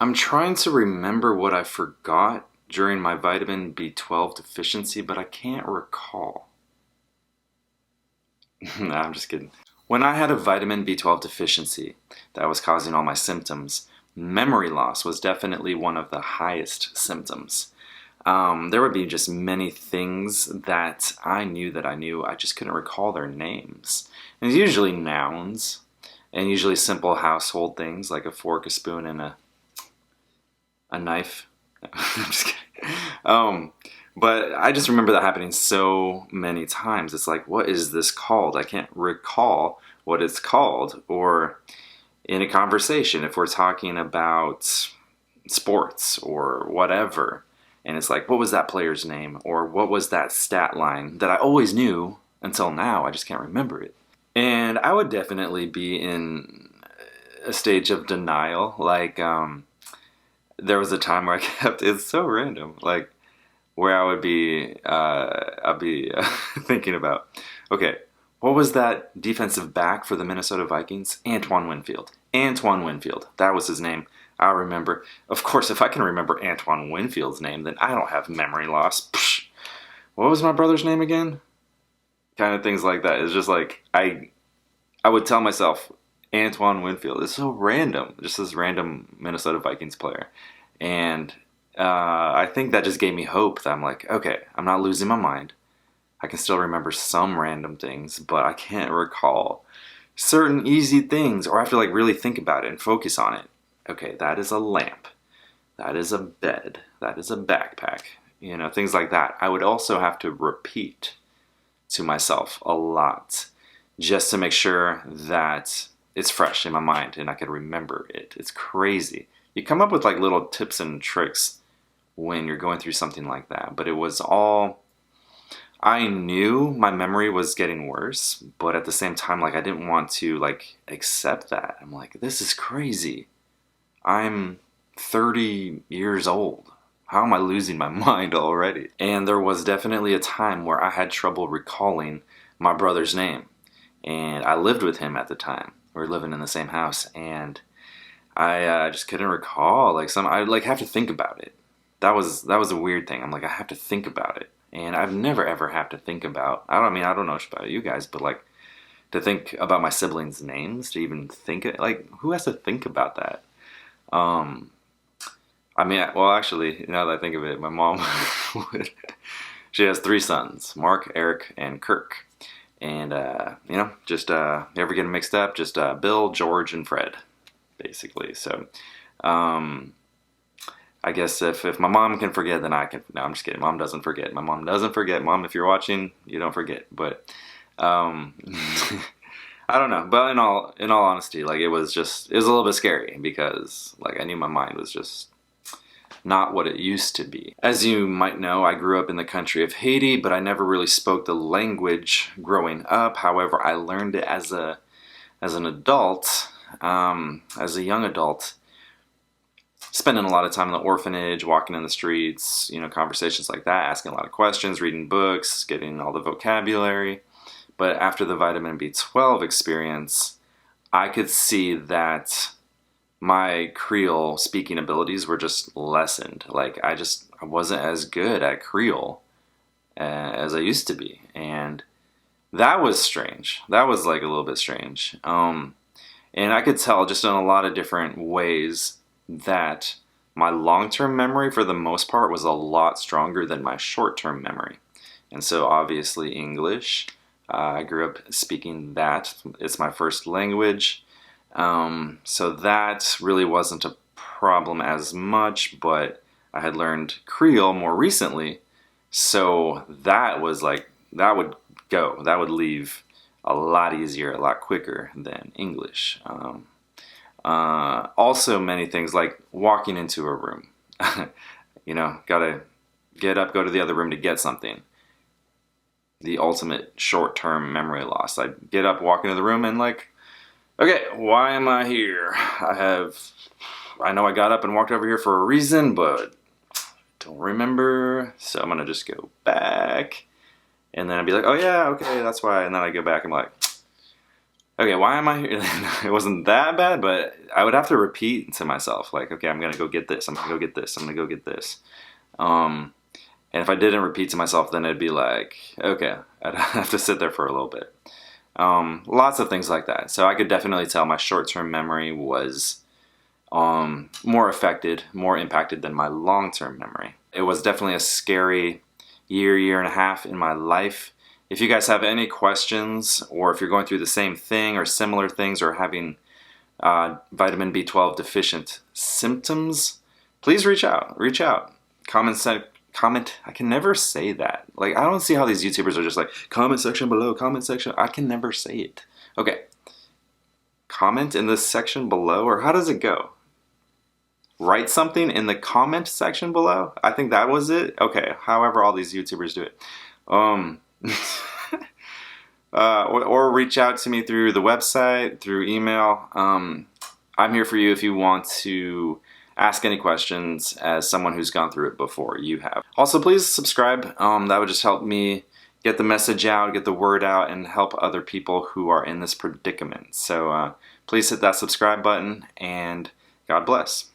I'm trying to remember what I forgot during my vitamin B12 deficiency, but I can't recall. No, I'm just kidding. When I had a vitamin B12 deficiency that was causing all my symptoms, memory loss was definitely one of the highest symptoms. There would be just many things that I knew, I just couldn't recall their names. And it's usually nouns, and usually simple household things like a fork, a spoon, and a knife. I'm just kidding. But I just remember that happening so many times. It's like, what is this called? I can't recall what it's called. Or in a conversation, if we're talking about sports or whatever, and it's like, what was that player's name? Or what was that stat line that I always knew until now? I just can't remember it. And I would definitely be in a stage of denial. There was a time where I kept, it's so random, like where I'd be thinking about, okay, what was that defensive back for the Minnesota Vikings? Antoine Winfield. That was his name. I remember. Of course, if I can remember Antoine Winfield's name, then I don't have memory loss. Psh, what was my brother's name again? Kind of things like that. It's just like I would tell myself Antoine Winfield. It's so random. Just this random Minnesota Vikings player. And I think that just gave me hope that I'm like, okay, I'm not losing my mind. I can still remember some random things, but I can't recall certain easy things, or I have to like really think about it and focus on it. Okay, that is a lamp. That is a bed. That is a backpack. Things like that. I would also have to repeat to myself a lot just to make sure that it's fresh in my mind and I can remember it. It's crazy. You come up with like little tips and tricks when you're going through something like that, but it was all, I knew my memory was getting worse, but at the same time, like I didn't want to like accept that. I'm like, this is crazy. I'm 30 years old. How am I losing my mind already? And there was definitely a time where I had trouble recalling my brother's name. And I lived with him at the time. We were living in the same house, and I just couldn't recall. I like have to think about it. That was a weird thing. I'm like, I have to think about it, and I've never ever have to think about. I don't know about you guys, but like to think about my siblings' names, to even think it. Like, who has to think about that? Um, well, actually, now that I think of it, my mom would. She has three sons: Mark, Eric, and Kirk. And just you ever get them mixed up? Just Bill, George, and Fred, basically. So, I guess if my mom can forget, then I can. No, I'm just kidding. Mom doesn't forget. My mom doesn't forget. Mom, if you're watching, you don't forget. But I don't know. But in all honesty, like it was a little bit scary because like I knew my mind was just not what it used to be. As you might know, I grew up in the country of Haiti, but I never really spoke the language growing up. However, I learned it as an adult, as a young adult, spending a lot of time in the orphanage, walking in the streets, conversations like that, asking a lot of questions, reading books, getting all the vocabulary. But after the vitamin B12 experience, I could see that my Creole speaking abilities were just lessened. Like I wasn't as good at Creole as I used to be, and that was strange. That was like a little bit strange. And I could tell just in a lot of different ways that my long-term memory, for the most part, was a lot stronger than my short-term memory. And so, obviously, English. I grew up speaking that. It's my first language. So that really wasn't a problem as much, but I had learned Creole more recently, so that was like, that would leave a lot easier, a lot quicker than English. Also many things like walking into a room, gotta get up, go to the other room to get something. The ultimate short-term memory loss. I'd get up, walk into the room, and like, okay, why am I here? I know I got up and walked over here for a reason, but don't remember, so I'm gonna just go back, and then I'd be like, oh yeah, okay, that's why, and then I go back and I'm like, Okay, why am I here? It wasn't that bad, but I would have to repeat to myself, like, okay, I'm gonna go get this, I'm gonna go get this, I'm gonna go get this. Um, and if I didn't repeat to myself, then it'd be like, okay, I'd have to sit there for a little bit. Lots of things like that. So I could definitely tell my short-term memory was more affected, more impacted than my long-term memory. It was definitely a scary year and a half in my life. If you guys have any questions, or if you're going through the same thing or similar things, or having vitamin B12 deficient symptoms, please reach out. Reach out. Comment. I can never say that. Like, I don't see how these YouTubers are just like, comment section below, comment section. I can never say it. Okay. Comment in the section below, or how does it go? Write something in the comment section below? I think that was it. Okay, however all these YouTubers do it. Or reach out to me through the website, through email. I'm here for you if you want to ask any questions as someone who's gone through it before you have. Also, please subscribe. That would just help me get the message out, get the word out, and help other people who are in this predicament. So please hit that subscribe button, and God bless.